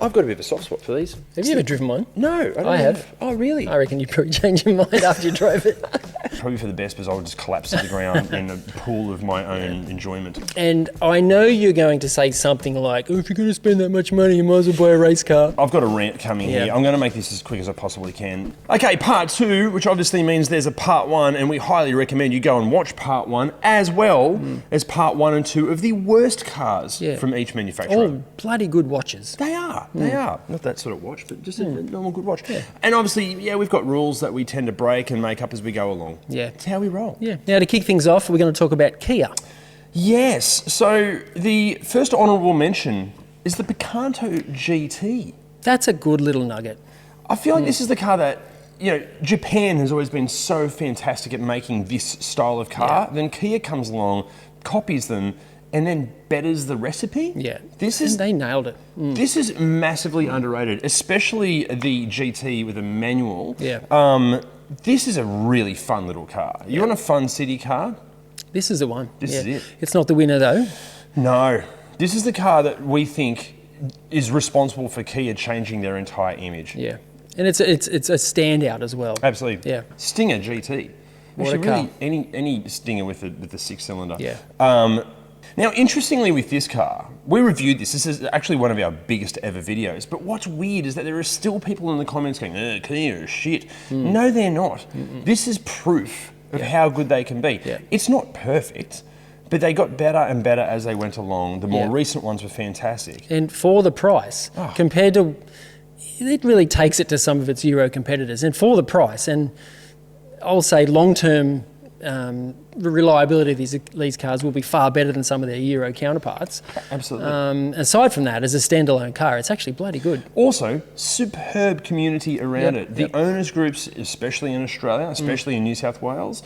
I've got a bit of a soft spot for these. Have you ever driven one? No, I have. Oh, really? I reckon you probably changed your mind after you drove it. Probably for the best, because I would just collapse to the ground in a pool of my own enjoyment. And I know you're going to say something like, oh, if you're going to spend that much money, you might as well buy a race car. I've got a rant coming here. I'm going to make this as quick as I possibly can. Okay, part 2, which obviously means there's a part 1, and we highly recommend you go and watch part 1 as well as part 1 and 2 of the worst cars from each manufacturer. Oh, bloody good watches. They are. They are. Not that sort of watch, but just a normal good watch. Yeah. And obviously, we've got rules that we tend to break and make up as we go along. Yeah. It's how we roll. Yeah. Now, to kick things off, we're going to talk about Kia. Yes. So the first honourable mention is the Picanto GT. That's a good little nugget. I feel like this is the car that, Japan has always been so fantastic at making this style of car. Yeah. Then Kia comes along, copies them, and then betters the recipe. Yeah, they nailed it. This is massively underrated, especially the GT with a manual. Yeah. This is a really fun little car. You want a fun city car? This is the one. This is it. It's not the winner though. No, this is the car that we think is responsible for Kia changing their entire image. Yeah, and it's a standout as well. Absolutely. Yeah. Stinger GT. What a car. Really, any Stinger with the 6-cylinder. Yeah. Now, interestingly with this car, we reviewed this. This is actually one of our biggest ever videos. But what's weird is that there are still people in the comments going, Kia is shit. No, they're not. This is proof of how good they can be. Yeah. It's not perfect, but they got better and better as they went along. The more recent ones were fantastic. And for the price, compared to, it really takes it to some of its Euro competitors. And for the price, and I'll say long-term reliability of these cars will be far better than some of their Euro counterparts. Absolutely. Aside from that, as a standalone car, it's actually bloody good. Also, superb community around it. The owners groups, especially in Australia, especially in New South Wales,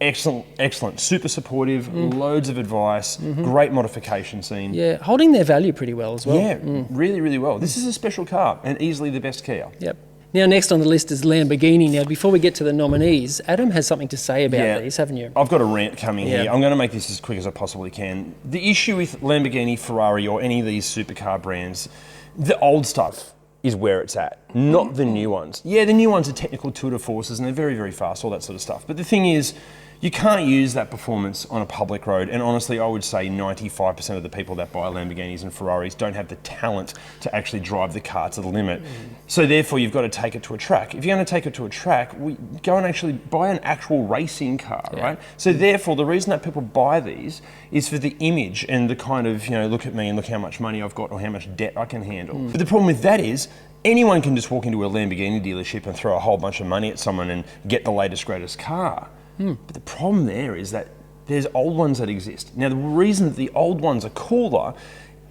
excellent, super supportive, loads of advice, great modification scene. Yeah, holding their value pretty well as well. Yeah, really, really well. This is a special car and easily the best Kia. Yep. Now, next on the list is Lamborghini. Now, before we get to the nominees, Adam has something to say about these, haven't you? I've got a rant coming here. I'm going to make this as quick as I possibly can. The issue with Lamborghini, Ferrari, or any of these supercar brands, the old stuff is where it's at, not the new ones. Yeah, the new ones are technical tour de forces and they're very, very fast, all that sort of stuff. But the thing is, you can't use that performance on a public road, and honestly, I would say 95% of the people that buy Lamborghinis and Ferraris don't have the talent to actually drive the car to the limit. So therefore, you've got to take it to a track. If you're going to take it to a track, go and actually buy an actual racing car, right? So therefore, the reason that people buy these is for the image and the kind of, look at me and look how much money I've got or how much debt I can handle. But the problem with that is, anyone can just walk into a Lamborghini dealership and throw a whole bunch of money at someone and get the latest, greatest car. But the problem there is that there's old ones that exist. Now, the reason that the old ones are cooler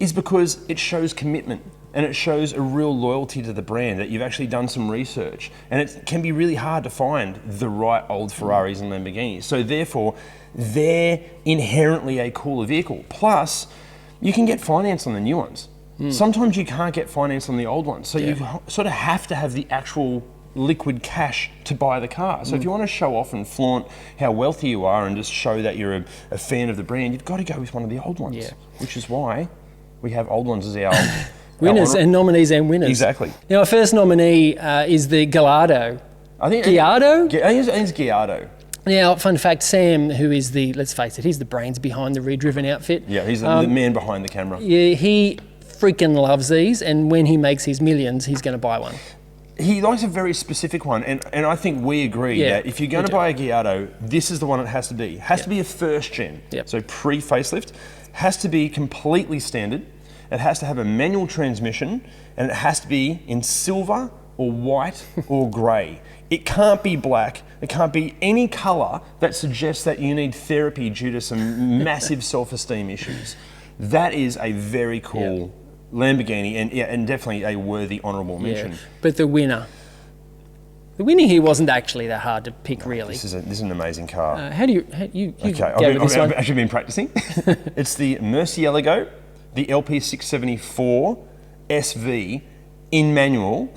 is because it shows commitment and it shows a real loyalty to the brand, that you've actually done some research. And it can be really hard to find the right old Ferraris and Lamborghinis. So therefore, they're inherently a cooler vehicle. Plus, you can get finance on the new ones. Sometimes you can't get finance on the old ones. So you sort of have to have the actual liquid cash to buy the car. So if you want to show off and flaunt how wealthy you are and just show that you're a fan of the brand, you've got to go with one of the old ones, which is why we have old ones as our winners and nominees and winners. Exactly. Now, our first nominee is the Gallardo. I think Gallardo? I think it's Gallardo. Now, fun fact, Sam, who is let's face it, he's the brains behind the ReDriven outfit. Yeah, he's the man behind the camera. Yeah, he freaking loves these, and when he makes his millions, he's going to buy one. He likes a very specific one, and I think we agree that if you're going to buy a Gallardo, this is the one it has to be. It has to be a first gen, so pre-facelift. Has to be completely standard. It has to have a manual transmission, and it has to be in silver or white or grey. It can't be black. It can't be any colour that suggests that you need therapy due to some massive self-esteem issues. That is a very cool Lamborghini, and definitely a worthy honourable mention. But the winner here wasn't actually that hard to pick, really. This is an amazing car. Okay, I've actually been practicing. It's the Murcielago, the LP674 SV in manual.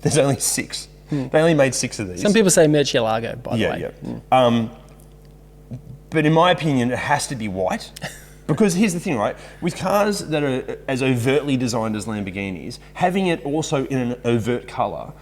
There's only 6. They only made 6 of these. Some people say Murcielago, by the way. But in my opinion, it has to be white. Because here's the thing, right? With cars that are as overtly designed as Lamborghinis, having it also in an overt colour,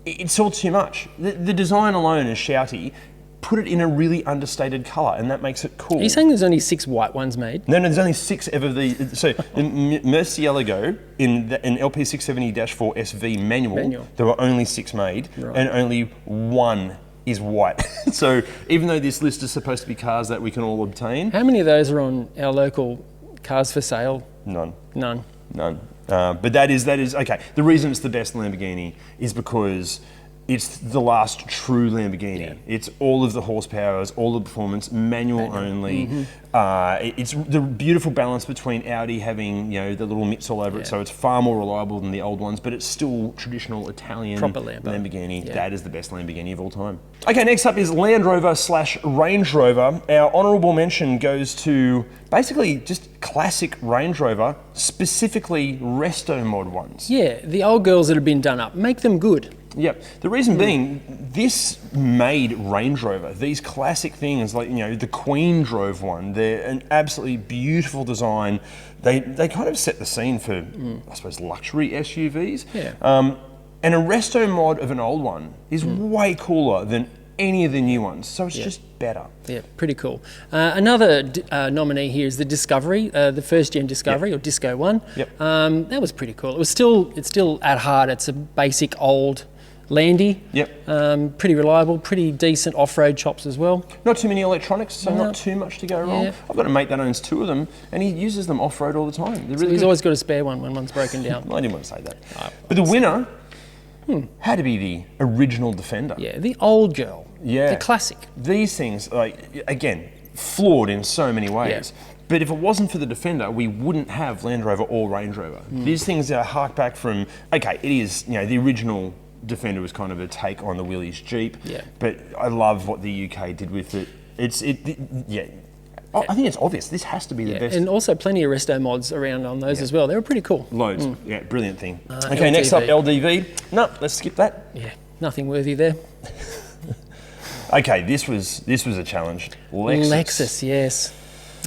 it's all too much. The design alone is shouty. Put it in a really understated colour, and that makes it cool. Are you saying there's only 6 white ones made? No, there's only 6 ever. So the Murcielago in LP670-4 SV manual, there were only 6 made, and only 1 is white. So even though this list is supposed to be cars that we can all obtain, How many of those are on our local cars for sale? none. None. But that is okay. The reason it's the best Lamborghini is because it's the last true Lamborghini. Yeah. It's all of the horsepowers, all the performance, manual only. It's the beautiful balance between Audi having the little mitts all over it, so it's far more reliable than the old ones, but it's still traditional Italian Proper Lambo. Lamborghini. Yeah. That is the best Lamborghini of all time. Okay, next up is Land Rover / Range Rover. Our honourable mention goes to basically just classic Range Rover, specifically resto mod ones. Yeah, the old girls that have been done up, make them good. Yep. The reason being, this made Range Rover. These classic things, like the Queen drove one. They're an absolutely beautiful design. They kind of set the scene for, I suppose, luxury SUVs. Yeah. And a resto mod of an old one is way cooler than any of the new ones. So it's just better. Yeah, pretty cool. Another nominee here is the Discovery, the first gen Discovery or Disco one. Yep. That was pretty cool. It's still at heart. It's a basic old Landy. Yep. Pretty reliable, pretty decent off-road chops as well. Not too many electronics, so not too much to go wrong. Yeah. I've got a mate that owns 2 of them, and he uses them off-road all the time. They're really He's good. always got a spare one when one's broken down. I didn't want to say that. But the winner had to be the original Defender. Yeah, the old girl. Yeah. The classic. These things, again, flawed in so many ways. Yeah. But if it wasn't for the Defender, we wouldn't have Land Rover or Range Rover. These things are hark back from, it is, the original Defender was kind of a take on the Willys Jeep. Yeah. But I love what the UK did with it. I think it's obvious. This has to be the best. And also plenty of resto mods around on those as well. They were pretty cool. Loads. Yeah, brilliant thing. Okay, LDV. next up, LDV. No, let's skip that. Yeah, nothing worthy there. Okay, this was a challenge. Lexus, yes.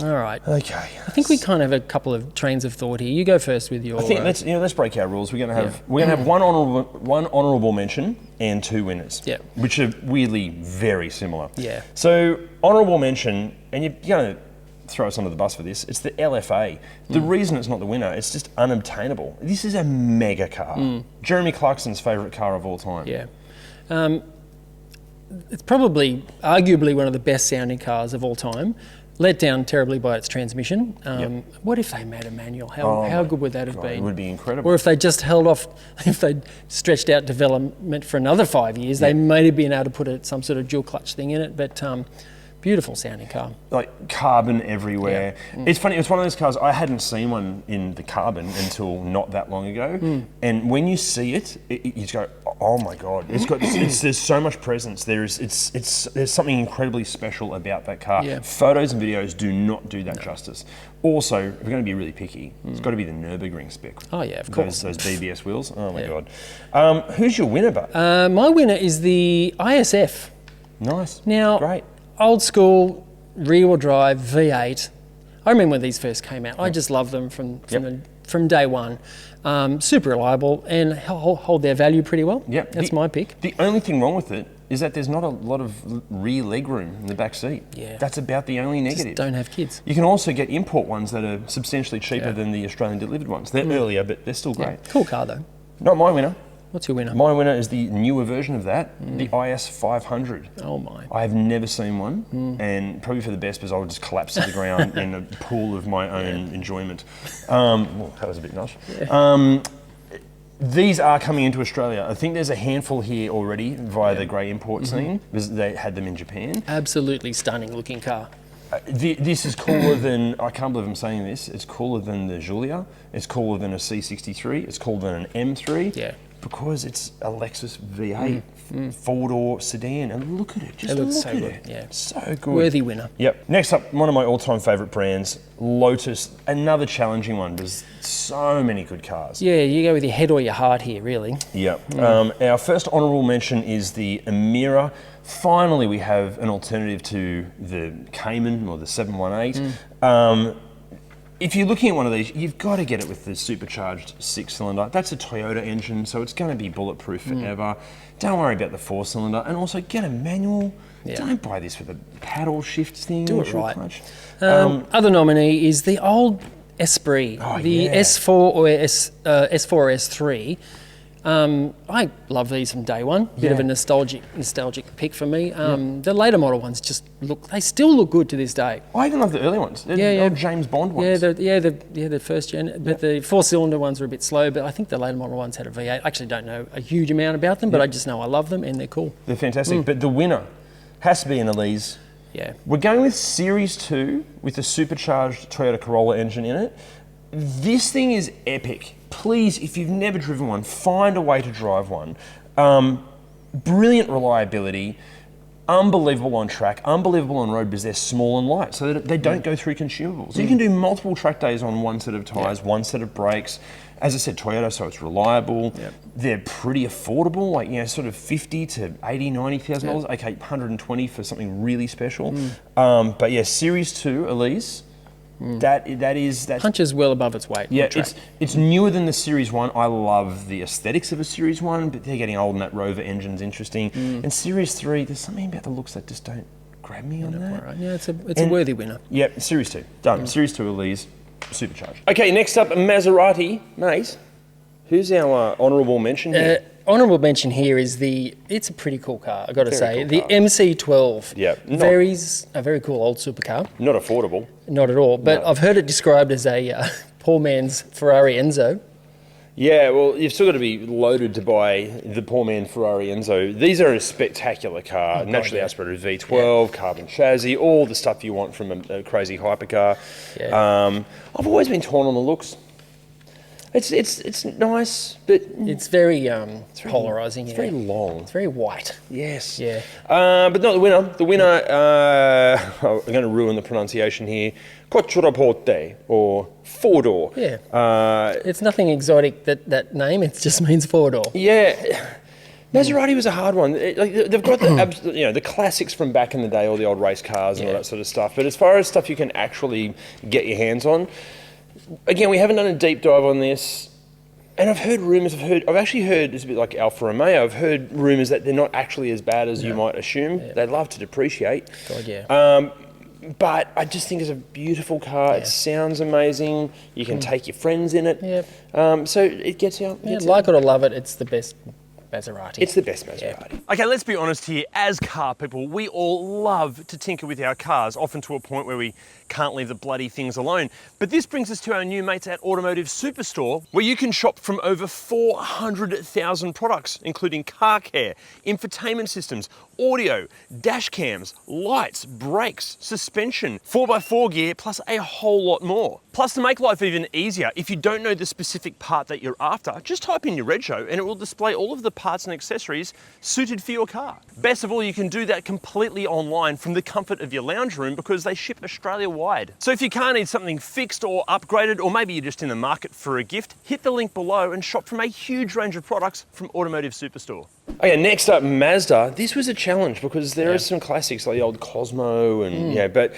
All right. Okay. I think we kind of have a couple of trains of thought here. You go first with your. I think let's break our rules. We're going to have one honourable mention and 2 winners. Yeah. Which are weirdly very similar. Yeah. So honourable mention, and you're going to throw us under the bus for this. It's the LFA. The reason it's not the winner, it's just unobtainable. This is a mega car. Jeremy Clarkson's favourite car of all time. Yeah. It's probably, arguably, one of the best sounding cars of all time. Let down terribly by its transmission. What if they made a manual? How good would that have been? It would be incredible. Or if they just held off, if they stretched out development for another 5 years, they may have been able to put some sort of dual clutch thing in it. But beautiful sounding car. Like carbon everywhere. It's funny, it's one of those cars, I hadn't seen one in the carbon until not that long ago. And when you see it, you just go, oh my God. There's so much presence. There's something incredibly special about that car. Yeah. Photos and videos do not do that justice. Also, if we're going to be really picky, it's got to be the Nürburgring spec. Oh yeah, of course. Those BBS wheels. Oh my God. Who's your winner, bud? My winner is the ISF. Nice. Now, great. Old school rear-wheel drive V8. I remember when these first came out. I just loved them from day one. Super reliable and hold their value pretty well. Yep. That's my pick. The only thing wrong with it is that there's not a lot of rear leg room in the back seat. Yeah. That's about the only negative. Just don't have kids. You can also get import ones that are substantially cheaper than the Australian delivered ones. They're earlier, but they're still great. Cool car though. Not my winner. What's your winner? My winner is the newer version of that, the IS 500. Oh my. I have never seen one, and probably for the best because I would just collapse to the ground in a pool of my own enjoyment. Well, that was a bit nice. Yeah. These are coming into Australia. I think there's a handful here already via the grey import scene, because they had them in Japan. Absolutely stunning looking car. This is cooler than, I can't believe I'm saying this, it's cooler than the Giulia, it's cooler than a C63, it's cooler than an M3. Yeah. Because it's a Lexus V8 four-door sedan, and look at it, just looks look so at good. it. Yeah. So good. Worthy winner. Yep. Next up, one of my all-time favourite brands, Lotus. Another challenging one. There's so many good cars. Yeah, you go with your head or your heart here, really. Yep. Our first honourable mention is the Emira. Finally, we have an alternative to the Cayman or the 718. if you're looking at one of these, you've got to get it with the supercharged 6-cylinder. That's a Toyota engine, so it's going to be bulletproof forever. Don't worry about the 4-cylinder, and also get a manual. Yeah. Don't buy this with a paddle shift thing. Do it right. Other nominee is the old Esprit, S4 or S4 or S3. I love these from day one. Bit of a nostalgic pick for me. The later model ones they still look good to this day. I even love the early ones. The old James Bond ones. The first gen. But the 4-cylinder ones are a bit slow. But I think the later model ones had a V8. I actually don't know a huge amount about them, but I just know I love them and they're cool. They're fantastic. But the winner has to be an Elise. Yeah. We're going with Series 2 with a supercharged Toyota Corolla engine in it. This thing is epic. Please, if you've never driven one, find a way to drive one. Brilliant reliability, unbelievable on track, unbelievable on road because they're small and light, so that they don't go through consumables. So you can do multiple track days on one set of tyres, one set of brakes. As I said, Toyota, so it's reliable. They're pretty affordable, like, sort of 50 to 80, 90,000 dollars. Okay, 120 for something really special. But yeah, Series 2, Elise. That punches well above its weight. Yeah, it's newer than the Series 1. I love the aesthetics of a Series 1, but they're getting old and that Rover engine's interesting. And Series 3, there's something about the looks that just don't grab me on that. Right. Yeah, it's a worthy winner. Yep, Series 2. Done. Series 2 Elise, supercharged. Okay, next up, Maserati. Mate, who's our honourable mention here? Honourable mention here is it's a pretty cool car, I've got to say. Cool the car. MC12. Yeah. A very cool old supercar. Not affordable. Not at all, but I've heard it described as a poor man's Ferrari Enzo. Yeah, well, you've still got to be loaded to buy the poor man Ferrari Enzo. These are a spectacular car, naturally aspirated V12, carbon chassis, all the stuff you want from a crazy hypercar. Yeah. I've always been torn on the looks. It's nice, but it's very polarizing. It's very long. It's very white. Yes. Yeah. But not the winner. The winner. I'm going to ruin the pronunciation here. Quattroporte or four-door. Yeah. It's nothing exotic that name. It just means four-door. Yeah. Maserati was a hard one. They've got the classics from back in the day, all the old race cars and all that sort of stuff. But as far as stuff you can actually get your hands on. Again, we haven't done a deep dive on this, and I've heard rumours. I've actually heard, it's a bit like Alfa Romeo, I've heard rumours that they're not actually as bad as you might assume. Yeah. They love to depreciate. God, yeah. But I just think it's a beautiful car. Yeah. It sounds amazing. You can take your friends in it. Yep. So it gets out. Like it or love it, it's the best Maserati. It's the best Maserati. Yeah. Okay, let's be honest here. As car people, we all love to tinker with our cars, often to a point where we can't leave the bloody things alone. But this brings us to our new mates at Automotive Superstore, where you can shop from over 400,000 products, including car care, infotainment systems, audio, dash cams, lights, brakes, suspension, 4x4 gear, plus a whole lot more. Plus, to make life even easier, if you don't know the specific part that you're after, just type in your reg show and it will display all of the parts and accessories suited for your car. Best of all, you can do that completely online from the comfort of your lounge room because they ship Australia-wide. So if your car needs something fixed or upgraded, or maybe you're just in the market for a gift, hit the link below and shop from a huge range of products from Automotive Superstore. Okay, next up, Mazda. This was a challenge because there are some classics like the old Cosmo and but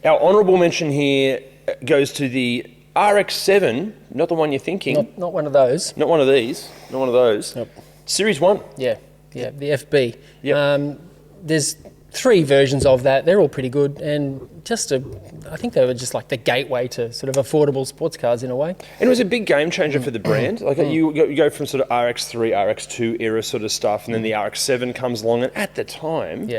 our honourable mention here goes to the RX-7, not the one you're thinking. Not one of those. Not one of these. Not one of those. Nope. Series 1. Yeah, the FB. Yep. There's 3 versions of that. They're all pretty good, and I think they were just like the gateway to sort of affordable sports cars in a way. And it was a big game changer for the brand. Like you go from sort of RX3, RX2 era sort of stuff, and then the RX-7 comes along, and at the time,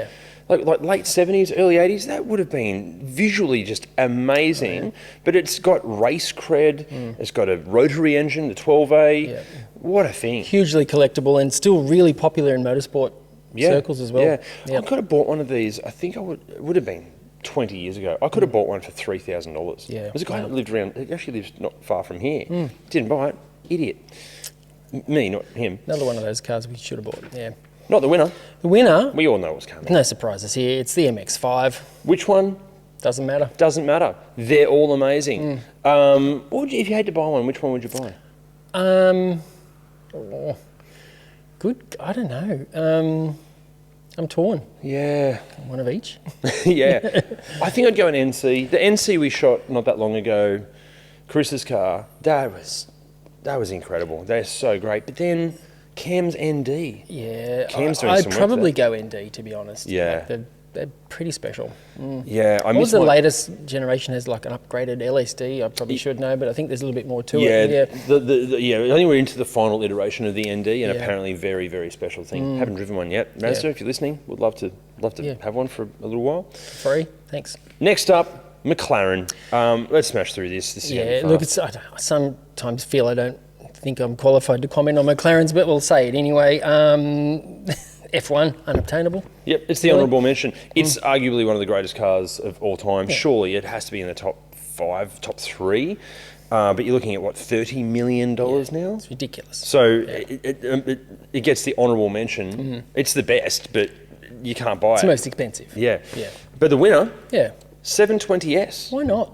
like late 70s, early 80s, that would have been visually just amazing. But it's got race cred, it's got a rotary engine, the 12A. Yeah. What a thing. Hugely collectible and still really popular in motorsport circles as well. Yeah. I could have bought one of these. I think it would have been 20 years ago. I could have bought one for $3,000. Yeah. There's a guy that lived around, he actually lives not far from here. Didn't buy it. Idiot. Me, not him. Another one of those cars we should have bought. Yeah. Not the winner. The winner. We all know what's coming. No surprises here. It's the MX-5. Which one? Doesn't matter. Doesn't matter. They're all amazing. If you had to buy one, which one would you buy? Good. I don't know. I'm torn. Yeah. One of each. Yeah. I think I'd go an NC. The NC we shot not that long ago, Chris's car, that was incredible. They're so great. But then Cam's ND. Yeah, Cam's doing I'd some work probably there. go ND, to be honest. Yeah. Like they're pretty special. Yeah, I What was miss the my- latest generation has like an upgraded LSD? I probably should know, but I think there's a little bit more to Yeah, it. Yeah, I think we're into the final iteration of the ND, and Yeah. apparently very, very special thing. Haven't driven one yet. Mazda, if you're listening, would love to Yeah. have one for a little while. free. Thanks. Next up, McLaren. Let's smash through this. This is gonna be Yeah, fast. look, I sometimes feel I don't think I'm qualified to comment on McLarens, but we'll say it anyway. F1, unobtainable. Yep, it's the Really? honourable mention. It's arguably one of the greatest cars of all time. Surely it has to be in the top 5, top 3. But you're looking at what, $30 million now? It's ridiculous. So it gets the honourable mention. It's the best, but you can't buy It's it. the most expensive. Yeah. Yeah. But the winner, Yeah. 720S. Why not?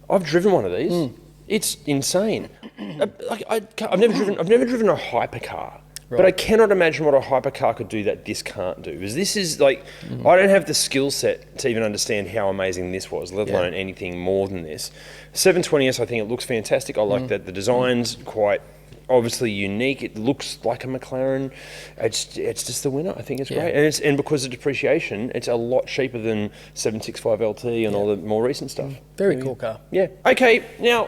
I've driven one of these. It's insane. I've never driven a hypercar. But I cannot imagine what a hypercar could do that this can't do. Because this is like, I don't have the skill set to even understand how amazing this was, let alone anything more than this. 720S, I think it looks fantastic. I like that the design's quite obviously unique. It looks like a McLaren. It's just the winner. I think it's great. And because of depreciation, it's a lot cheaper than 765 LT and all the more recent stuff. Very cool car. Yeah. Okay, now,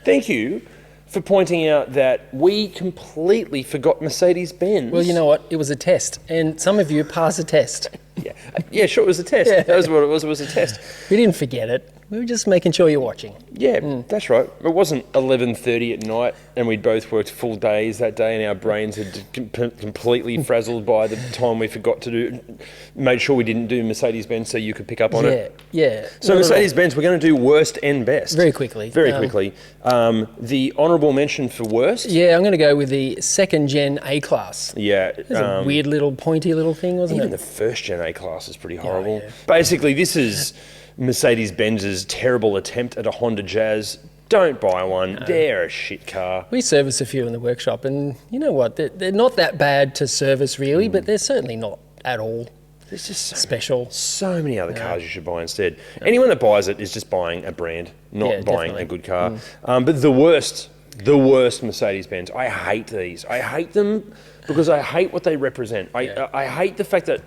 thank you for pointing out that we completely forgot Mercedes-Benz. Well, you know what? It was a test, and some of you passed the test. Yeah, sure, it was a test. Yeah. That was what it was. It was a test. We didn't forget it. We were just making sure you're watching. Yeah, that's right. It wasn't 11:30 at night, and we'd both worked full days that day, and our brains had completely frazzled by the time we forgot to made sure we didn't do Mercedes-Benz so you could pick up on it. Yeah. So Not at all. Mercedes-Benz, we're going to do worst and best. Very quickly. Very quickly. The honourable mention for worst. Yeah, I'm going to go with the second gen A-Class. Yeah. It was a weird little pointy little thing, wasn't Even it? the first gen A-Class is pretty horrible. yeah. Basically, this is Mercedes-Benz's terrible attempt at a Honda Jazz. Don't buy one. They're a shit car. We service a few in the workshop, and you know what? They're not that bad to service, really, but they're certainly not at all There's just special. so many other cars you should buy instead. Anyone that buys it is just buying a brand, not Yeah, buying definitely. a good car. But the worst Mercedes-Benz. I hate these. I hate them because I hate what they represent. I hate the fact that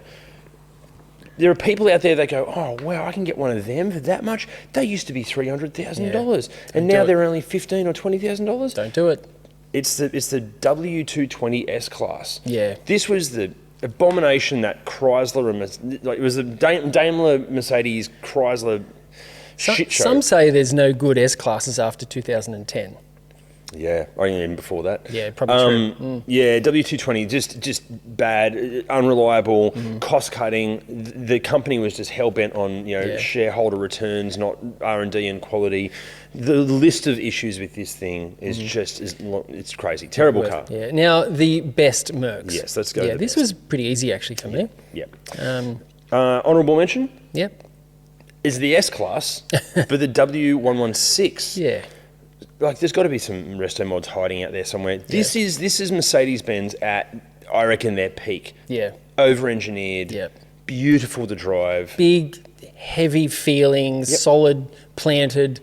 there are people out there that go, oh, wow, I can get one of them for that much. They used to be $300,000, and now do it. they're only $15,000 or $20,000. Don't do it. It's the W220 S-Class. Yeah. This was the abomination that Chrysler, it was the Daimler, Mercedes, Chrysler shit show. Some say there's no good S-Classes after 2010. Yeah, I think even before that. Yeah, probably true. Yeah, W220, just bad, unreliable, cost cutting. The company was just hell bent on shareholder returns, not R&D and quality. The list of issues with this thing is it's crazy. Terrible car. Yeah. Now the best Mercs. Yes, let's go Yeah, with the this best. was pretty easy actually for me. Yep. Um, Honourable mention Yep. is the S-Class for the W116. Yeah. Like, there's got to be some resto mods hiding out there somewhere. This is Mercedes-Benz at, I reckon, their peak. Yeah. Over-engineered, Yep. beautiful to drive. Big, heavy feelings, solid, planted.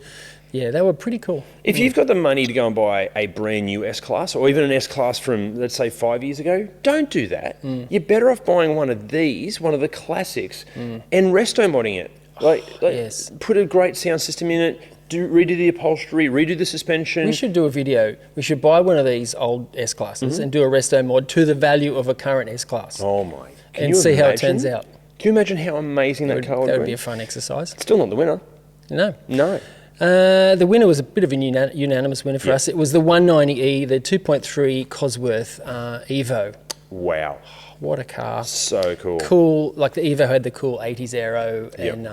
Yeah, they were pretty cool. If you've got the money to go and buy a brand new S-Class, or even an S-Class from, let's say, 5 years ago, don't do that. You're better off buying one of these, one of the classics, and resto modding it. Like yes. Put a great sound system in it, redo the upholstery, redo the suspension. We should do a video. We should buy one of these old S-Classes and do a resto mod to the value of a current S-Class. Oh my. Can and you see how it imagine? turns out. Can you imagine how amazing that car would That be? would be a fun exercise. Still not the winner. No. No. The winner was a bit of a unanimous winner for us. It was the 190E, the 2.3 Cosworth Evo. Wow. What a car. So cool. Cool, like the Evo had the cool 80s aero and,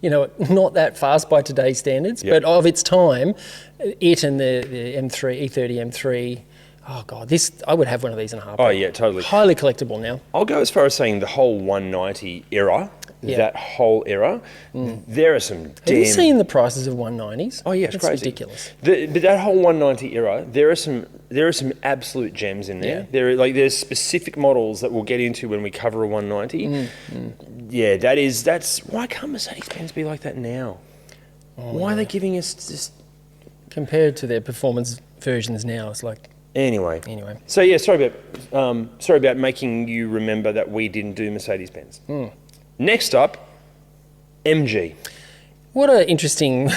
not that fast by today's standards, but of its time, it and the M3, E30 M3, oh God, I would have one of these in a heartbeat. Oh yeah, totally. Highly collectible now. I'll go as far as saying the whole 190 era, that whole era, there are some Have you seen the prices of 190s? Oh yeah, it's That's crazy. ridiculous. But that whole 190 era, there are some absolute gems in there. Yeah. There's specific models that we'll get into when we cover a 190. Yeah, that's why can't Mercedes-Benz be like that now? Why are they giving us this? Compared to their performance versions now, it's like... Anyway. Anyway. So yeah, sorry about making you remember that we didn't do Mercedes-Benz. Next up, MG. What an interesting...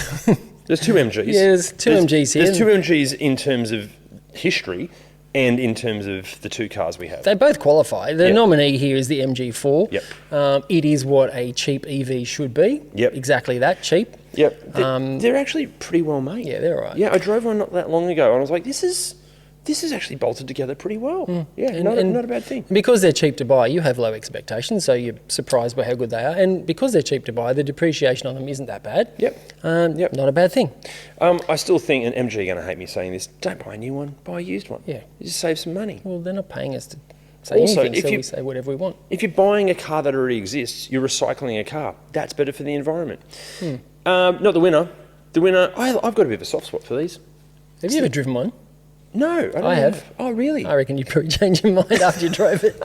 There's two MGs. Yeah, there's two MGs here. There's two MGs in terms of history and in terms of the two cars we have. They both qualify. The nominee here is the MG4. Yep. It is what a cheap EV should be. Yep. Exactly that, cheap. Yep. They're actually pretty well made. Yeah, they're all right. Yeah, I drove one not that long ago and I was like, this is actually bolted together pretty well. Yeah, not a bad thing. And because they're cheap to buy, you have low expectations, so you're surprised by how good they are. And because they're cheap to buy, the depreciation on them isn't that bad. Yep. Not a bad thing. I still think, and MG are going to hate me saying this, don't buy a new one, buy a used one. Yeah. You just save some money. Well, they're not paying us to say anything, so we say whatever we want. If you're buying a car that already exists, you're recycling a car. That's better for the environment. Not the winner. The winner, I've got a bit of a soft spot for these. Have you ever driven one? No, I have. Oh, really? I reckon you probably changed your mind after you drove it.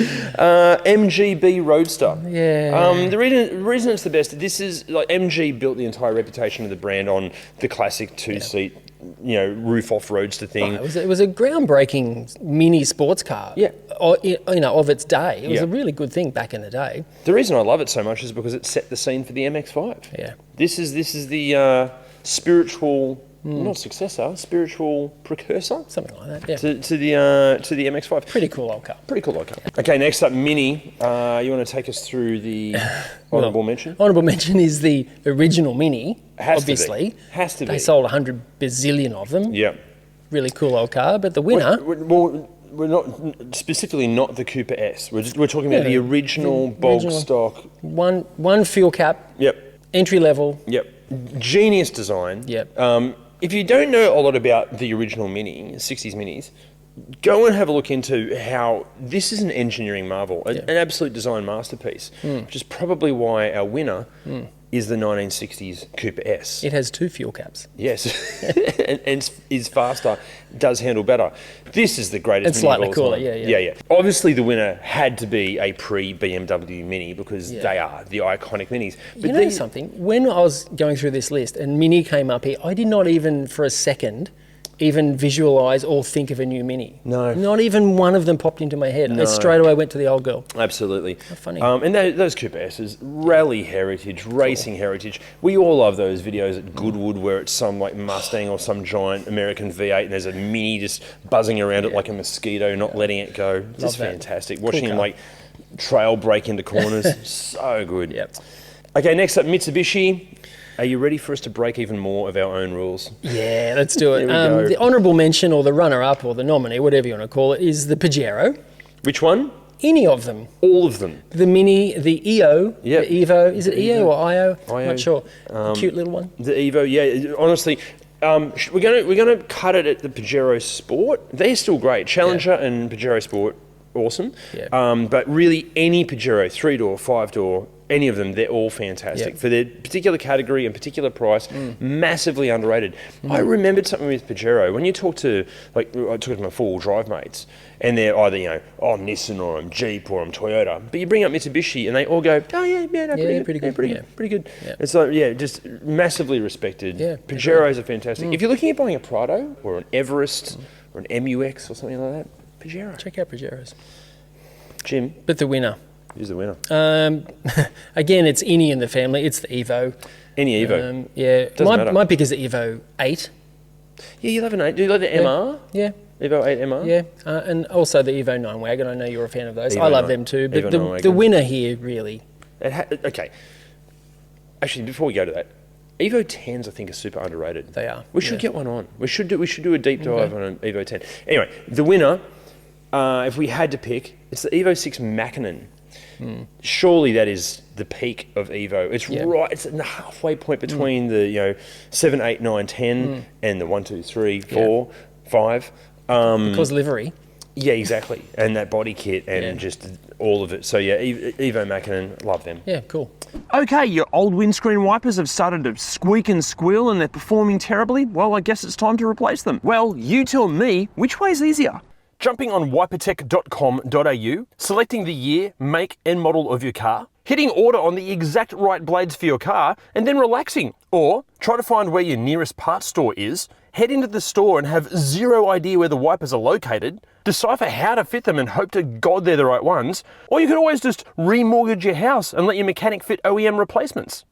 MGB Roadster. Yeah. The reason it's the best, this is like MG built the entire reputation of the brand on the classic two-seat, roof off roadster thing. It was a groundbreaking mini sports car. Yeah. Of its day. It was Yeah. a really good thing back in the day. The reason I love it so much is because it set the scene for the MX-5. Yeah. This is the spiritual. Not successor, spiritual precursor. Something like that. Yeah. To the MX-5. Pretty cool old car. Pretty cool old car. Okay, next up, Mini. You want to take us through the honourable mention? Honourable mention is the original Mini. Has obviously. to be. Has to be. They sold 100 bazillion of them. Yeah. Really cool old car, but the winner. We're not specifically not the Cooper S. We're talking about the original bog stock. One fuel cap. Yep. Entry level. Yep. Genius design. Yep. If you don't know a lot about the original Mini, 60s Minis, go and have a look into how this is an engineering marvel, an absolute design masterpiece, which is probably why our winner is the 1960s Cooper S. It has two fuel caps. Yes, and is faster, does handle better. This is the greatest. It's slightly cooler, yeah. Obviously, the winner had to be a pre-BMW Mini because they are the iconic Minis. But you know something? When I was going through this list and Mini came up here, I did not even for a second even visualise or think of a new Mini. No. Not even one of them popped into my head. No. I straight away went to the old girl. Absolutely. How funny. And those Cooper S's, rally heritage, racing heritage. We all love those videos at Goodwood where it's some like Mustang or some giant American V8 and there's a Mini just buzzing around it like a mosquito, not letting it go. Just fantastic. Watching him like trail break into corners. So good. Yep. Okay, next up, Mitsubishi. Are you ready for us to break even more of our own rules? Yeah, let's do it. Here we go. The honourable mention or the runner-up or the nominee, whatever you want to call it, is the Peugeot. Which one? Any of them. All of them. The Mini, the EO, the Evo. Is it EO or IO? I'm not sure. Cute little one. The Evo, yeah. Honestly, we're gonna cut it at the Peugeot Sport. They're still great. Challenger and Peugeot Sport, awesome. Yeah. But really, any Peugeot, 3-door, 5-door, any of them, they're all fantastic. For their particular category and particular price, massively underrated. I remembered something with Peugeot. When you talk to, I talk to my four-wheel drive mates, and they're either, I'm Nissan or I'm Jeep or I'm Toyota, but you bring up Mitsubishi and they all go, pretty good. Pretty good. Yeah. It's like, just massively respected. Yeah, Peugeots are fantastic. If you're looking at buying a Prado or an Everest or an MUX or something like that, Peugeot. Check out Peugeots. Jim. But the winner. Who's the winner? Again, it's any in the family. It's the Evo. Any Evo. Yeah. Matter. My pick is the Evo 8. Yeah, you love an 8. Do you like the MR? Yeah. Evo 8 MR? Yeah. And also the Evo 9 Wagon. I know you're a fan of those. Evo I love 9. them too. But Evo the winner here, really. Okay. Actually, before we go to that, Evo 10s I think are super underrated. They are. We should get one on. We should do a deep dive on an Evo 10. Anyway, the winner, if we had to pick, it's the Evo 6 Mackinnon. Surely that is the peak of Evo. It's right. It's in the halfway point between the 7, 8, 9, 10 and the 1, 2, 3, 4, 5. Because livery. Yeah, exactly. And that body kit and just all of it. So yeah, Evo Mackinnon, love them. Yeah, cool. Okay, your old windscreen wipers have started to squeak and squeal and they're performing terribly. Well, I guess it's time to replace them. Well, you tell me, which way's easier? Jumping on wipertech.com.au, selecting the year, make and model of your car, hitting order on the exact right blades for your car, and then relaxing. Or try to find where your nearest parts store is, head into the store and have zero idea where the wipers are located, decipher how to fit them and hope to God they're the right ones. Or you could always just remortgage your house and let your mechanic fit OEM replacements.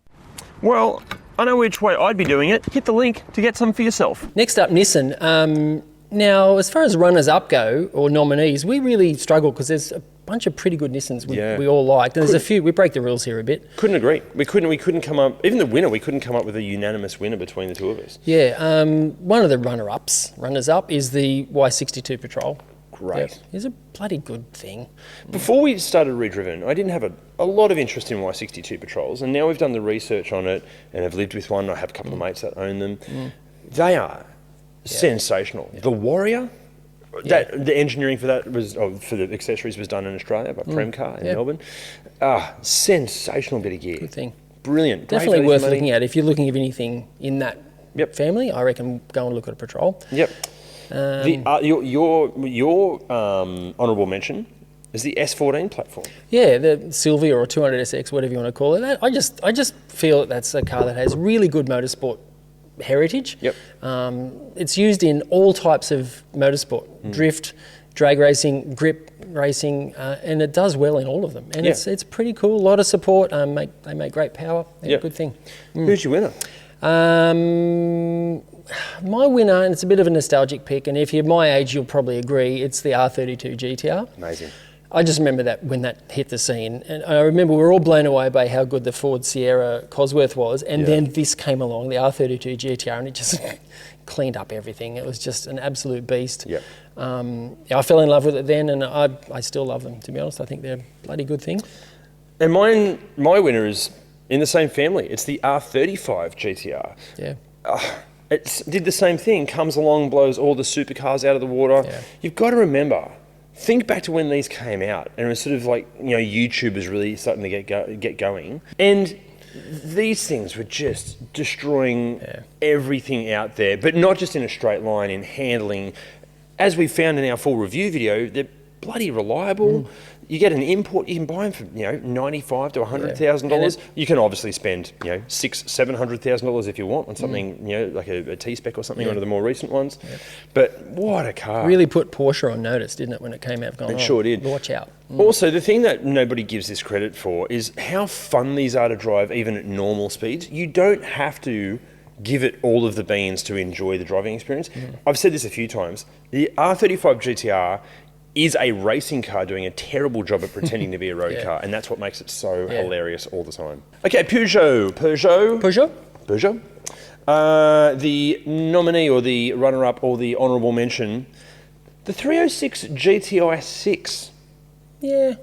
Well, I know which way I'd be doing it. Hit the link to get some for yourself. Next up, Nissan. Now, as far as runners-up go, or nominees, we really struggle because there's a bunch of pretty good Nissans we all liked. And there's a few, we break the rules here a bit. Couldn't agree. We couldn't come up, even the winner, we couldn't come up with a unanimous winner between the two of us. Yeah, one of the runners-up is the Y62 Patrol. Great. Yep. It's a bloody good thing. Before we started ReDriven, I didn't have a lot of interest in Y62 Patrols, and now we've done the research on it and have lived with one. I have a couple of mates that own them. They are sensational. The Warrior, the engineering for that was, for the accessories was done in Australia by Premcar in Melbourne. Sensational bit of gear. Good thing. Brilliant. Definitely worth looking at. If you're looking at anything in that family, I reckon go and look at a Patrol. Yep. Your honourable mention is the S14 platform. Yeah, the Sylvia or 200SX, whatever you want to call it. I just feel that's a car that has really good motorsport heritage. Yep. It's used in all types of motorsport, drift, drag racing, grip racing, and it does well in all of them. And it's pretty cool. A lot of support. They make great power. They're a good thing. Who's your winner? My winner, and it's a bit of a nostalgic pick, and if you're my age, you'll probably agree, it's the R32 GTR. Amazing. I just remember that when that hit the scene, and I remember we were all blown away by how good the Ford Sierra Cosworth was, and then this came along, the R32 GTR, and it just cleaned up everything. It was just an absolute beast. Yep. I fell in love with it then, and I still love them, to be honest. I think they're a bloody good thing. And my winner is in the same family. It's the R35 GTR. Yeah. It did the same thing, comes along, blows all the supercars out of the water. Yeah. You've got to remember, think back to when these came out, and it was sort of like, YouTube was really starting to get going. And these things were just destroying everything out there, but not just in a straight line, in handling. As we found in our full review video, they're bloody reliable. You get an import, you can buy them for $95,000 to $100,000. You can obviously spend $600,000-$700,000 if you want on something like a T-Spec or something, one of the more recent ones. But what a car! Really put Porsche on notice, didn't it, when it came out? It sure did. Watch out. Also, the thing that nobody gives this credit for is how fun these are to drive, even at normal speeds. You don't have to give it all of the beans to enjoy the driving experience. I've said this a few times. The R35 GTR is a racing car doing a terrible job at pretending to be a road car, and that's what makes it so hilarious all the time. Okay, Peugeot. The nominee or the runner-up or the honourable mention, the 306 GTI 6. Yeah.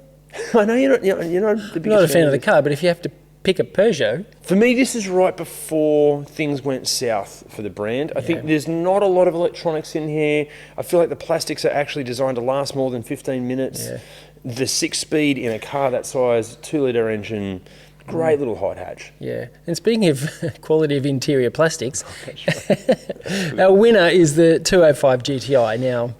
I know you're not the biggest Not a fan of the car, but if you have to pick a Peugeot. For me, this is right before things went south for the brand. I think there's not a lot of electronics in here. I feel like the plastics are actually designed to last more than 15 minutes. Yeah. The 6-speed in a car that size, 2-litre engine, great little hot hatch. Yeah. And speaking of quality of interior plastics, our winner is the 205 GTI. Now,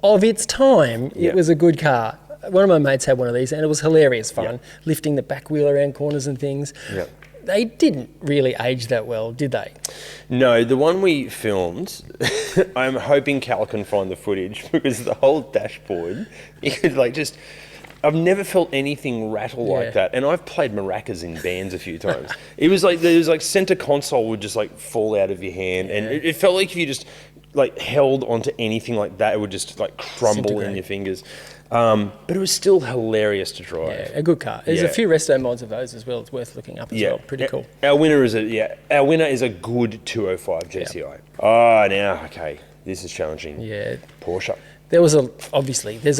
of its time, it was a good car. One of my mates had one of these, and it was hilarious fun, lifting the back wheel around corners and things. Yep. They didn't really age that well, did they? No, the one we filmed, I'm hoping Cal can find the footage, because the whole dashboard, you could I've never felt anything rattle like that, and I've played maracas in bands a few times. It was like center console would just fall out of your hand, and it felt like if you just held onto anything like that, it would just crumble in your fingers. But it was still hilarious to drive. Yeah, a good car. There's a few resto mods of those as well. It's worth looking up as well. Pretty cool. Our winner is a good 205 GTI. Oh, now okay, this is challenging. Yeah, Porsche. There's a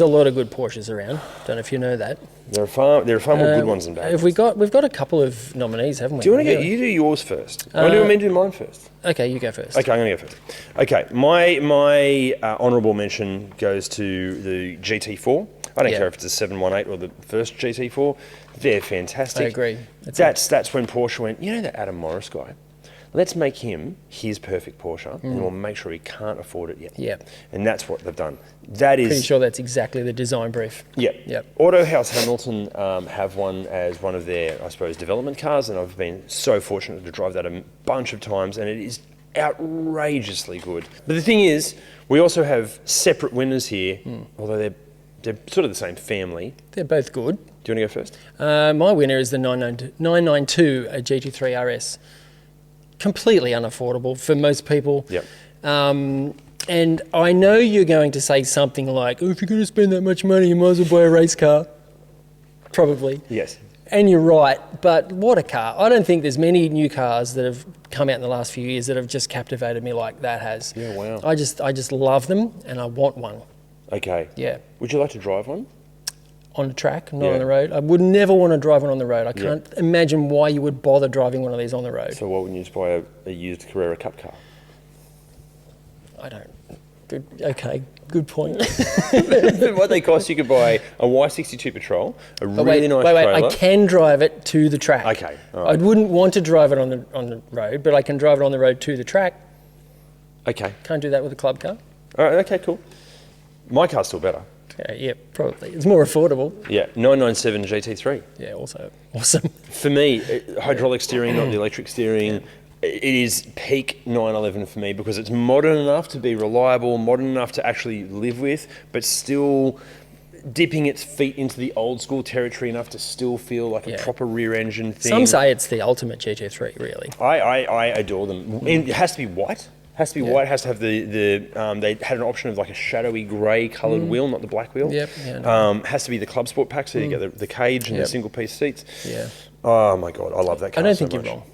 lot of good Porsches around. Don't know if you know that. There are far more good ones than bad ones. We've got a couple of nominees, haven't we? Do you want to you do yours first? Or do you want me to do mine first? Okay, you go first. Okay, I'm going to go first. Okay, my honourable mention goes to the GT4. I don't care if it's a 718 or the first GT4. They're fantastic. I agree. That's when Porsche went, that Adam Morris guy. let's make him his perfect Porsche, and we'll make sure he can't afford it yet. Yeah. And that's what they've done. That is... Pretty sure that's exactly the design brief. Yep. Auto House Hamilton have one as one of their, I suppose, development cars, and I've been so fortunate to drive that a bunch of times, and it is outrageously good. But the thing is, we also have separate winners here, although they're sort of the same family. They're both good. Do you want to go first? My winner is the 992 GT3 RS. Completely unaffordable for most people. Yep. And I know you're going to say something like, oh, if you're going to spend that much money, you might as well buy a race car. Probably. Yes. And you're right, but what a car. I don't think there's many new cars that have come out in the last few years that have just captivated me like that has. Yeah, wow. I just love them, and I want one. Okay. Yeah. Would you like to drive one? On the track, not on the road. I would never want to drive one on the road. I can't imagine why you would bother driving one of these on the road. So why wouldn't you just buy a used Carrera Cup car? I don't. Good point. What they cost, you could buy a Y62 Patrol, a really nice trailer. I can drive it to the track. Okay, all right. I wouldn't want to drive it on the road, but I can drive it on the road to the track. Okay. Can't do that with a club car. All right, okay, cool. My car's still better. Yeah, probably. It's more affordable. Yeah, 997 GT3. Yeah, also awesome. For me, hydraulic steering, not the electric steering. It is peak 911 for me because it's modern enough to be reliable, modern enough to actually live with, but still dipping its feet into the old school territory enough to still feel like a proper rear engine thing. Some say it's the ultimate GT3, really. I adore them. And it has to be white. Has to be white. Has to have they had an option of like a shadowy grey coloured wheel, not the black wheel. Yep. Yeah, no. Has to be the Club Sport pack, so you get the cage and the single piece seats. Yeah. Oh my god, I love that car. I don't so think much. you're wrong.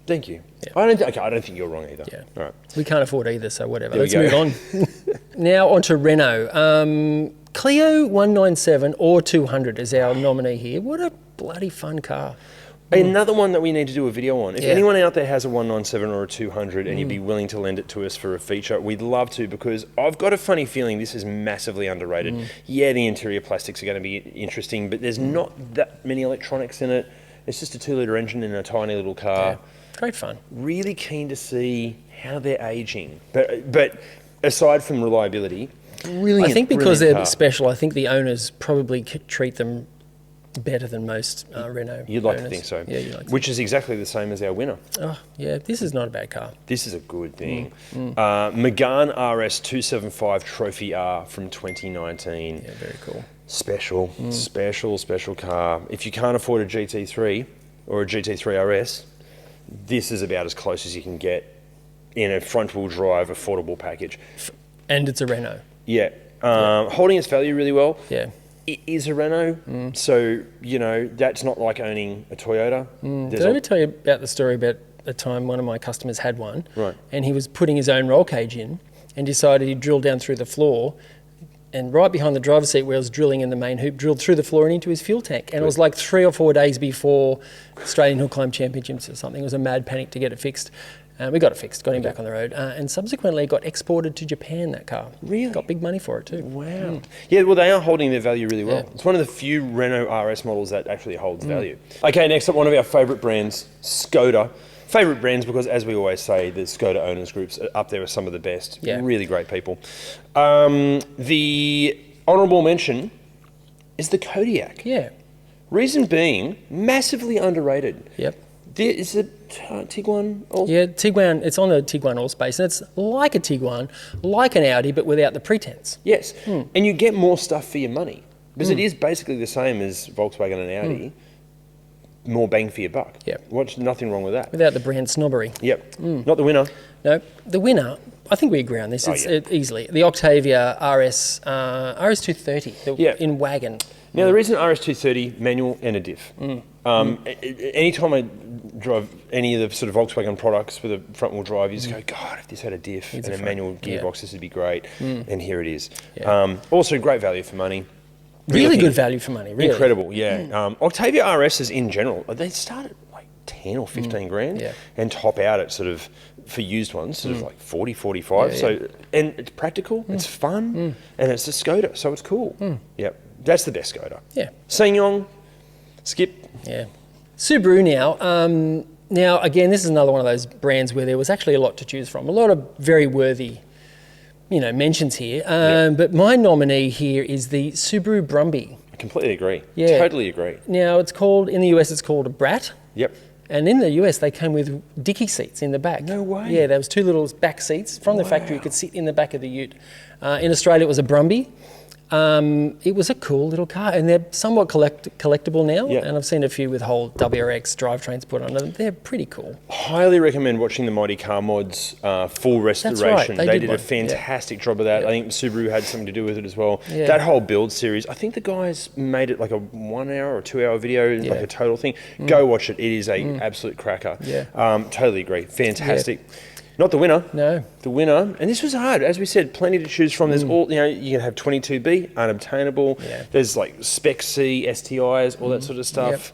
Thank you. Yeah. I don't think you're wrong either. Yeah. All right. We can't afford either, so whatever. There Let's move on. Now on to Renault. Clio 197 or 200 is our nominee here. What a bloody fun car. Another one that we need to do a video on. If anyone out there has a 197 or a 200 and you'd be willing to lend it to us for a feature, we'd love to, because I've got a funny feeling this is massively underrated. Yeah, the interior plastics are going to be interesting, but there's not that many electronics in it. It's just a 2-litre engine in a tiny little car. Yeah. Great fun. Really keen to see how they're aging. But aside from reliability, brilliant. I think because they're car. special, I think the owners probably treat them better than most Renault You'd like owners. to think so. Yeah, you'd like to. Which is exactly the same as our winner. Oh, yeah, this is not a bad car. This is a good thing. Megane RS 275 Trophy R from 2019. Yeah, very cool. Special car. If you can't afford a GT3 or a GT3 RS, this is about as close as you can get in a front-wheel drive affordable package. And it's a Renault. Yeah. Holding its value really well. Yeah. It is a Renault, so, you know, that's not like owning a Toyota. Did I ever tell you about the story about a time one of my customers had one, Right. and he was putting his own roll cage in and decided he'd drill down through the floor, and right behind the driver's seat where he was drilling in the main hoop, drilled through the floor and into his fuel tank. And it was like 3 or 4 days before Australian Hill Climb Championships or something. It was a mad panic to get it fixed. We got it fixed, got him back on the road, and subsequently it got exported to Japan, that car. Really? Got big money for it too. Wow. Yeah, well, they are holding their value really well. Yeah. It's one of the few Renault RS models that actually holds value. Okay, next up, one of our favourite brands, SKODA. Favourite brands because, as we always say, the SKODA owners groups are up there with some of the best. Yeah. Really great people. The honourable mention is the Kodiaq. Yeah. Reason being, massively underrated. Yep. Is it Tiguan? Yeah, Tiguan, it's on the Tiguan Allspace, and it's like a Tiguan, like an Audi, but without the pretense. Yes, and you get more stuff for your money, because it is basically the same as Volkswagen and Audi, more bang for your buck. Yep. Nothing wrong with that. Without the brand snobbery. Yep, not the winner. No, the winner, I think we agree on this, it's easily. The Octavia RS 230 in wagon. Now, the reason RS230, manual and a diff. Anytime I drive any of the sort of Volkswagen products with a front-wheel drive, you just go, God, if this had a diff and a manual gearbox, this would be great. And here it is. Yeah. Also, great value for money. Really good value for money, really. Incredible, yeah. Octavia RSs in general, they start at like 10 or 15 grand and top out at sort of, for used ones, sort of like 40, 45. So, and it's practical, it's fun, and it's a SKODA, so it's cool. Yep, that's the best SKODA. Yeah. SsangYong, Skip. Yeah. Subaru now, Now, again, this is another one of those brands where there was actually a lot to choose from. A lot of very worthy, mentions here. But my nominee here is the Subaru Brumby. I completely agree. Yeah. Totally agree. Now, in the US, it's called a Brat. Yep. And in the US, they came with dicky seats in the back. No way. Yeah, there was 2 little back seats from the factory. You could sit in the back of the ute. In Australia, it was a Brumby. It was a cool little car, and they're somewhat collectible now. Yep. And I've seen a few with whole WRX drivetrains put on them. They're pretty cool. Highly recommend watching the Mighty Car Mods full restoration. That's right. They did a fantastic job of that. I think Subaru had something to do with it as well. Yeah. That whole build series, I think the guys made it like a 1 hour or 2 hour video, like a total thing. Go watch it. It is a absolute cracker. Yeah. Totally agree. Fantastic. Yeah. Not the winner. No. The winner, and this was hard. As we said, plenty to choose from. There's all, you can have 22B, unobtainable. Yeah. There's like Spec C, STIs, all that sort of stuff.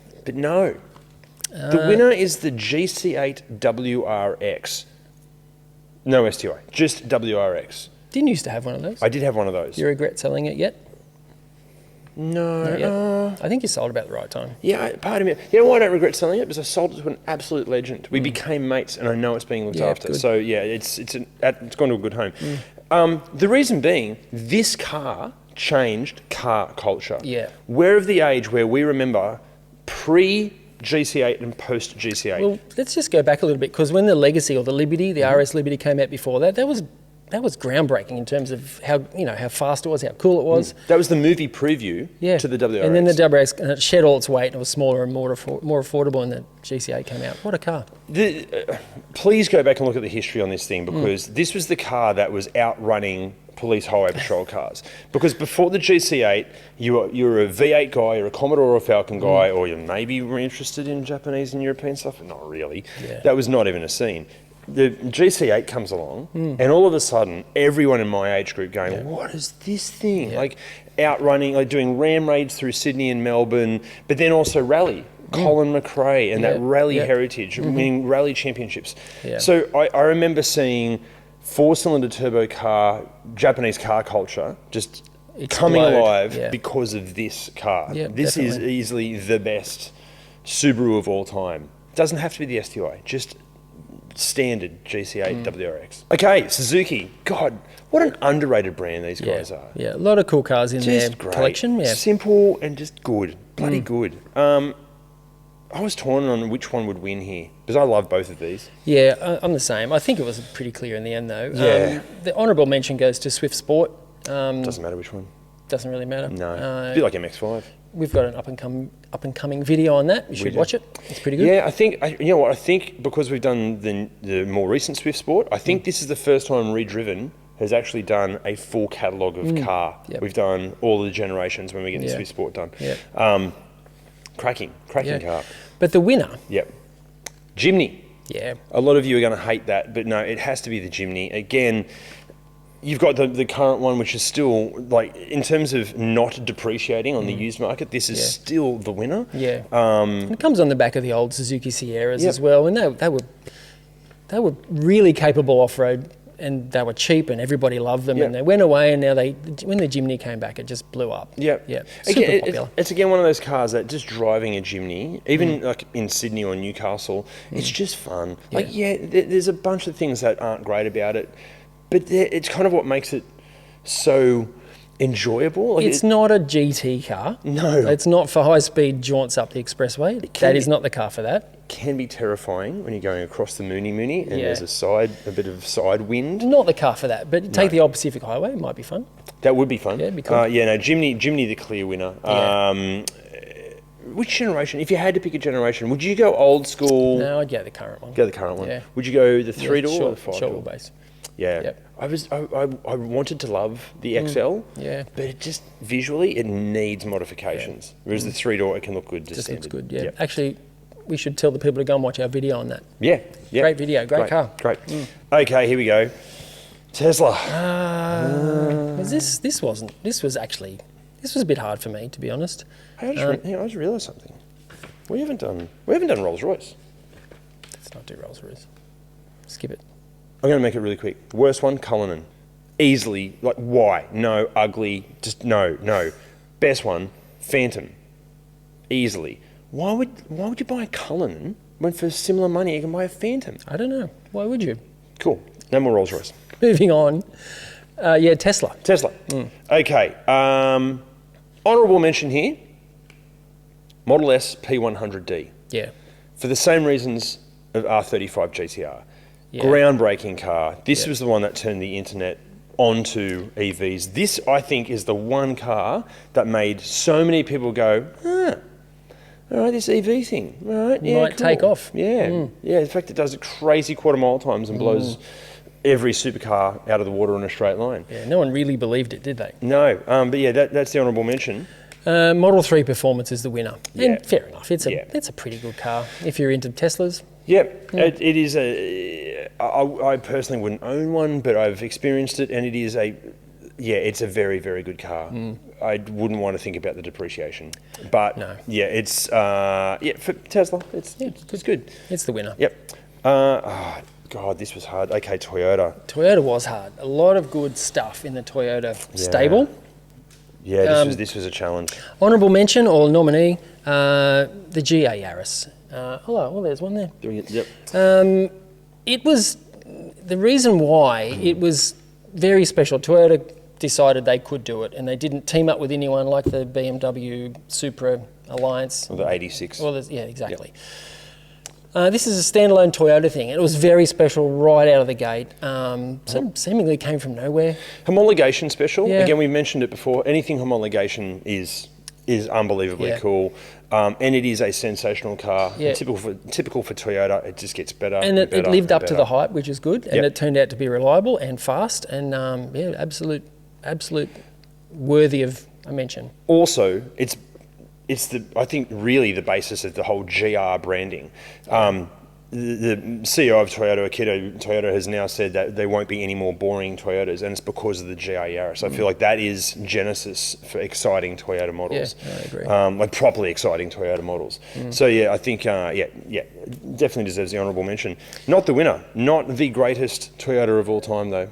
Yep. But no. The winner is the GC8 WRX. No STI, just WRX. Didn't you used to have one of those? I did have one of those. Do you regret selling it yet? No. I think you sold about the right time. Yeah, part of me. You know why I don't regret selling it? Because I sold it to an absolute legend. We became mates, and I know it's being looked after. Good. So yeah, it's gone to a good home. The reason being, this car changed car culture. Yeah. We're of the age where we remember pre-GC8 and post-GC8. Well, let's just go back a little bit, because when the Legacy or the Liberty, the RS Liberty came out before that, that was groundbreaking in terms of how fast it was, how cool it was. That was the movie preview to the WRX. And then the WRX, and it shed all its weight, and it was smaller and more affordable, and the GC8 came out. What a car. Please go back and look at the history on this thing, because this was the car that was outrunning police highway patrol cars. Because before the GC8, you were a V8 guy, you're a Commodore or a Falcon guy, or you maybe were interested in Japanese and European stuff, but not really. Yeah. That was not even a scene. The GC8 comes along, and all of a sudden, everyone in my age group going, what is this thing? Yeah. Like outrunning, like doing ram raids through Sydney and Melbourne, but then also rally. Colin McRae and that rally heritage, winning rally championships. Yeah. So I remember seeing 4-cylinder turbo car, Japanese car culture, just coming alive because of this car. Yeah, this is easily the best Subaru of all time. Doesn't have to be the STI, just standard GC8 WRX. Okay, Suzuki. God, what an underrated brand these guys are. Yeah, a lot of cool cars in their great collection. Yeah. Simple and just good. Bloody good. I was torn on which one would win here, because I love both of these. Yeah, I'm the same. I think it was pretty clear in the end, though. Yeah. The honourable mention goes to Swift Sport. Doesn't matter which one. Doesn't really matter. No. A bit like MX-5. We've got an up and coming video on that. You should watch it. It's pretty good. Yeah, I think, you know what, I think because we've done the more recent Swift Sport, I think this is the first time ReDriven has actually done a full catalogue of car. Yep. We've done all the generations when we get the Swift Sport done. Yep. Cracking car. But the winner. Yep. Jimny. Yeah. A lot of you are going to hate that, but no, it has to be the Jimny. Again, you've got the current one, which is still, like, in terms of not depreciating on the used market, this is still the winner. Yeah. And it comes on the back of the old Suzuki Sierras as well, and they were really capable off-road, and they were cheap, and everybody loved them, and they went away, and now when the Jimny came back, it just blew up. Yeah. Super popular. It's again one of those cars that just driving a Jimny, even like in Sydney or Newcastle, it's just fun. Like, there's a bunch of things that aren't great about it, but it's kind of what makes it so enjoyable. Like it's not a GT car. No. It's not for high-speed jaunts up the expressway. That is not the car for that. It can be terrifying when you're going across the Mooney and there's a bit of side wind. Not the car for that, but take the old Pacific Highway. It might be fun. That would be fun. Yeah, it'd be cool. Jimny the clear winner. Yeah. Which generation? If you had to pick a generation, would you go old school? No, I'd go the current one. Go the current one. Yeah. Would you go the 3-door or the 5-door? Short wheelbase. Yeah. Yep. I wanted to love the XL. Yeah. But it just visually it needs modifications. Whereas the 3-door it can look good. Just looks good. Yeah. Actually, we should tell the people to go and watch our video on that. Yeah. Great video. Great car. Great. Okay, here we go. Tesla. This was a bit hard for me, to be honest. I just realised something. We haven't done Rolls Royce. Let's not do Rolls Royce. Skip it. I'm going to make it really quick. Worst one, Cullinan. Easily, like, why? No, ugly, just no. Best one, Phantom. Easily. Why would you buy a Cullinan when for similar money you can buy a Phantom. I don't know. Why would you? Cool. No more Rolls Royce. Moving on. Tesla. Okay. Honourable mention here. Model S P100D. Yeah. For the same reasons of R35 GTR. Yeah. Groundbreaking car. This was the one that turned the internet onto EVs. This, I think, is the one car that made so many people go, all right, this EV thing, all right, yeah, might take off. Yeah, yeah. In fact, it does crazy quarter-mile times and blows every supercar out of the water in a straight line. Yeah, no one really believed it, did they? No, but yeah, that's the honourable mention. Model 3 Performance is the winner. Yeah. And fair enough, it's a pretty good car if you're into Teslas. Yep, it is I personally wouldn't own one, but I've experienced it, and it is it's a very, very good car. I wouldn't want to think about the depreciation, but it's for Tesla, it's good. It's the winner. Yep. God, this was hard. Okay, Toyota. Toyota was hard. A lot of good stuff in the Toyota stable. Yeah, this was a challenge. Honourable mention or nominee, the GA Yaris. There's one there. Yep. It was the reason why it was very special. Toyota decided they could do it, and they didn't team up with anyone like the BMW Supra Alliance. Or the 86. Exactly. Yep. This is a standalone Toyota thing. It was very special right out of the gate. Seemingly came from nowhere. Homologation special. Yeah. Again, we mentioned it before. Anything homologation is unbelievably cool. And it is a sensational car. Yeah. Typical for Toyota. It just gets better. And it lived up to the hype, which is good. And Yep. it turned out to be reliable and fast. And absolute worthy of a mention. Also, it's I think really the basis of the whole GR branding. The CEO of Toyota, Akito Toyota, has now said that there won't be any more boring Toyotas, and it's because of the GR Yaris. I feel like that is genesis for exciting Toyota models. Yeah, I agree. Like properly exciting Toyota models. So I think definitely deserves the honourable mention. Not the winner, not the greatest Toyota of all time though.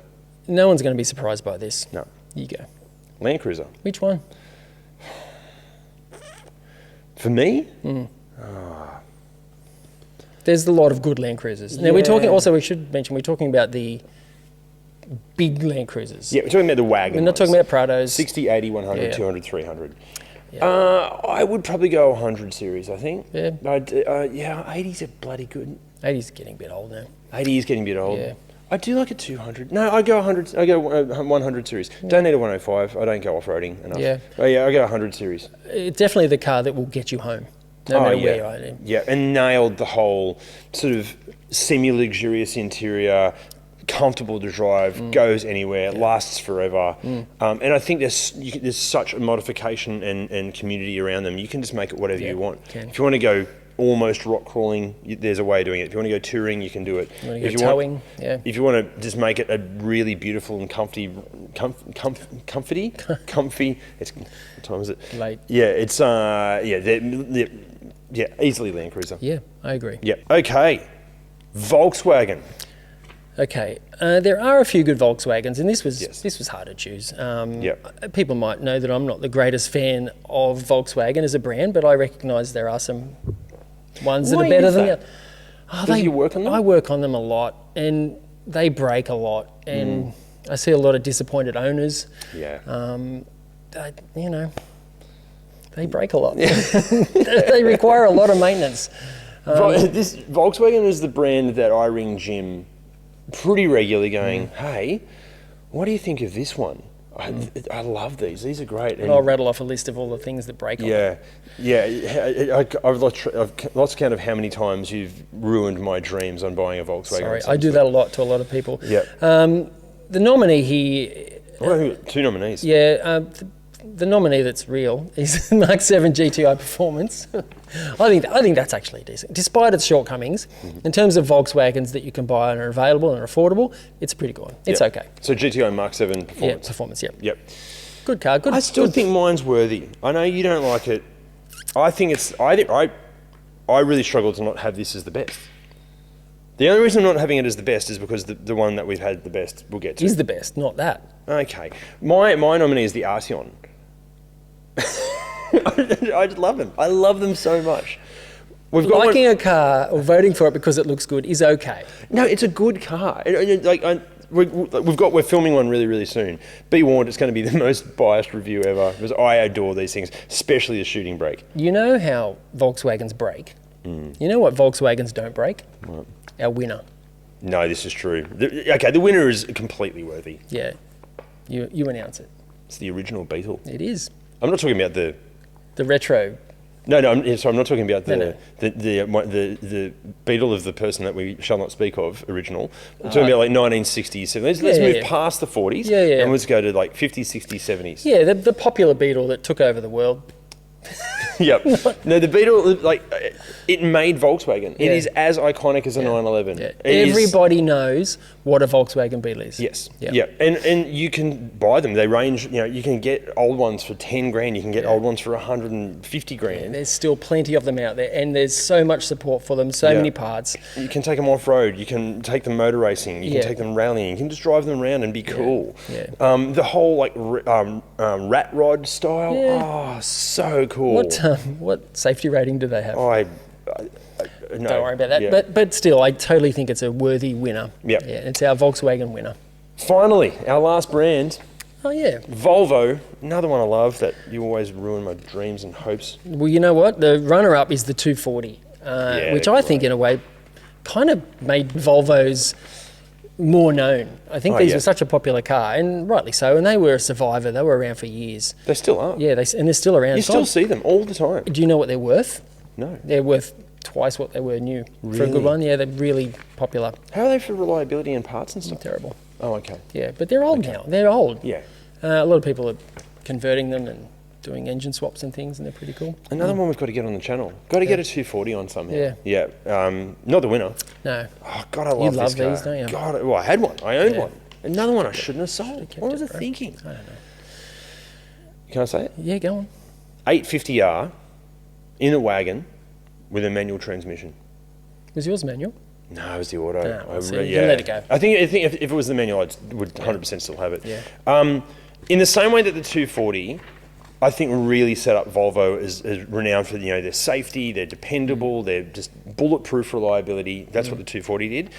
No one's going to be surprised by this. No. You go. Land Cruiser. Which one? For me? There's a lot of good Land Cruisers. Now we should mention, we're talking about the big Land Cruisers. Yeah, we're talking about the wagon. We're not talking about Prados. 60, 80, 100, 200, 300. Yeah. I would probably go 100 series, I think. Yeah. 80s are bloody good. 80's getting a bit old now. 80 is getting a bit old. Yeah. I do like a 200. No, I go 100. I go 100 series. Don't need a 105. I don't go off-roading enough. Yeah. I go 100 series. It's definitely the car that will get you home, no matter where you are. Yeah, and nailed the whole sort of semi-luxurious interior, comfortable to drive, goes anywhere, lasts forever. And I think there's such a modification and community around them. You can just make it whatever you want. If you want to go almost rock crawling, there's a way of doing it. If you want to go touring, you can do it. If you want to go towing, if you want to just make it a really beautiful and comfy. It's what time is it? Late. Yeah, it's easily Land Cruiser. Yeah, I agree. Yeah. Okay, Volkswagen. Okay, there are a few good Volkswagens, and this was hard to choose. People might know that I'm not the greatest fan of Volkswagen as a brand, but I recognise there are some ones that are better than the other. Do you work on them? I work on them a lot, and they break a lot, and I see a lot of disappointed owners. Yeah. They break a lot. They require a lot of maintenance. This Volkswagen is the brand that I ring Jim pretty regularly going, hey, what do you think of this one? I love these. These are great. And I'll rattle off a list of all the things that break on them. I've lost count of how many times you've ruined my dreams on buying a Volkswagen. Sorry, I do that a lot to a lot of people. Yeah. The nominee here... two nominees. Yeah, the nominee that's real is Mark 7 GTI Performance. I think that's actually decent. Despite its shortcomings, in terms of Volkswagens that you can buy and are available and are affordable, it's a pretty good one. It's okay. So GTI Mark 7 Performance. Yeah, Performance, Yep. Good car, good. I still think mine's worthy. I know you don't like it. I think I really struggle to not have this as the best. The only reason I'm not having it as the best is because the one that we've had the best we'll get to. Is the best, not that. Okay. My nominee is the Arteon. I just love them. I love them so much. We've got liking a car or voting for it because it looks good is okay. No, it's a good car. We're filming one really, really soon. Be warned, it's going to be the most biased review ever because I adore these things, especially the shooting brake. You know how Volkswagens brake? You know what Volkswagens don't break? What? Our winner. No, this is true. The winner is completely worthy. Yeah. You announce it. It's the original Beetle. It is. I'm not talking about the retro. No, I'm not talking about the Beetle of the person that we shall not speak of, original. I'm talking about like 1960s, 70s. Let's move past the 40s and let's go to like 50s, 60s, 70s. Yeah, the popular Beetle that took over the world. Yep. No, the Beetle, like, it made Volkswagen. It is as iconic as a 911. Yeah. Everybody knows what a Volkswagen Beetle is. Yes. Yeah. And you can buy them. They range, you can get old ones for 10 grand. You can get old ones for 150 grand. Yeah, there's still plenty of them out there. And there's so much support for them, so many parts. You can take them off-road. You can take them motor racing. You can take them rallying. You can just drive them around and be cool. Yeah. The whole, like, rat rod style. Yeah. Oh, so cool. What safety rating do they have? No. Don't worry about that. But still, I totally think it's a worthy winner. Yep. Yeah, it's our Volkswagen winner. Finally, our last brand. Oh, yeah. Volvo, another one I love that you always ruin my dreams and hopes. Well, you know what? The runner-up is the 240, which I think, in a way, kind of made Volvos more known. I think these were such a popular car, and rightly so, and they were a survivor. They were around for years. They still are. Yeah, and they're still around. You still see them all the time. Do you know what they're worth? No. They're worth twice what they were new for a good one. Yeah, they're really popular. How are they for reliability and parts and stuff? Terrible. Oh, okay. Yeah, but they're old now. They're old. Yeah. A lot of people are converting them and doing engine swaps and things, and they're pretty cool. Another one we've got to get on the channel. Got to get a 240 on somehow. Yeah. Yeah. Not the winner. No. Oh, God, I love this car. These, don't you? God, well, I had one. I owned one. Another one I shouldn't have sold. What was I thinking? I don't know. Can I say it? Yeah, go on. 850R in a wagon with a manual transmission. Was yours manual? No, it was the auto. You can let it go. I think if it was the manual, I would 100% still have it. Yeah. In the same way that the 240, I think really set up Volvo as renowned for their safety, they're dependable, they're just bulletproof reliability. That's what the 240 did.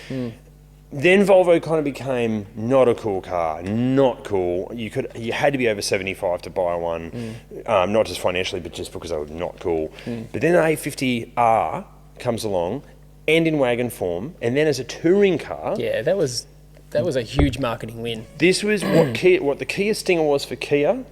Then Volvo kind of became not a cool car, not cool. You had to be over 75 to buy one, not just financially, but just because they were not cool. But then the A50R comes along, and in wagon form, and then as a touring car. Yeah, that was a huge marketing win. This was what the Kia Stinger was for Kia.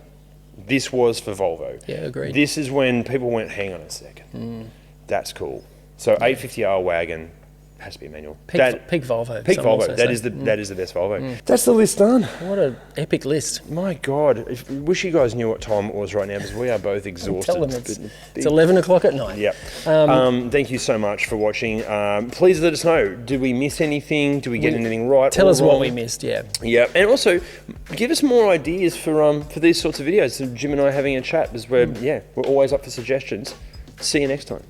This was for Volvo. Yeah, agreed. This is when people went, hang on a second, that's cool. So 850R wagon. Has to be a manual. Peak Volvo. Peak Volvo. That is the best Volvo. That's the list done. What an epic list. My God. I wish you guys knew what time it was right now because we are both exhausted. Tell them it's 11 o'clock at night. Yep. Thank you so much for watching. Please let us know. Did we miss anything? Did we get anything right? Tell us what we missed, yeah. Yeah. And also, give us more ideas for these sorts of videos. So Jim and I having a chat because we're always up for suggestions. See you next time.